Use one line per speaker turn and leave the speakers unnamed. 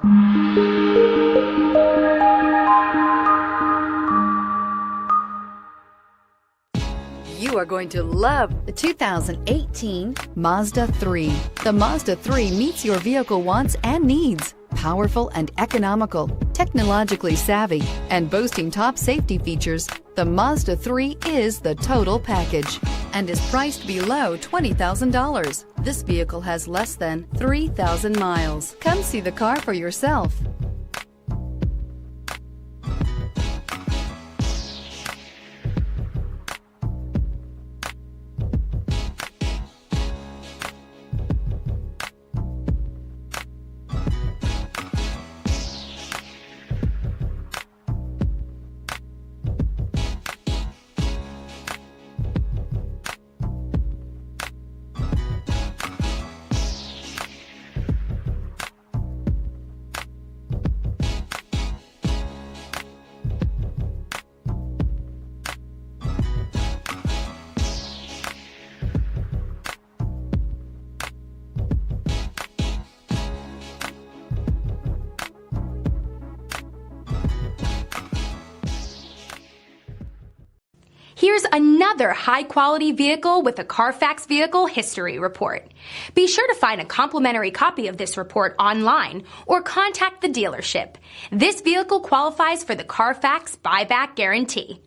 You are going to love the 2018 Mazda 3. The Mazda 3 meets your vehicle wants and needs. Powerful and economical, technologically savvy, and boasting top safety features, the Mazda 3 is the total package and is priced below $20,000. This vehicle has less than 3,000 miles. Come see the car for yourself.
Here's another high-quality vehicle with a Carfax Vehicle History Report. Be sure to find a complimentary copy of this report online or contact the dealership. This vehicle qualifies for the Carfax Buyback Guarantee.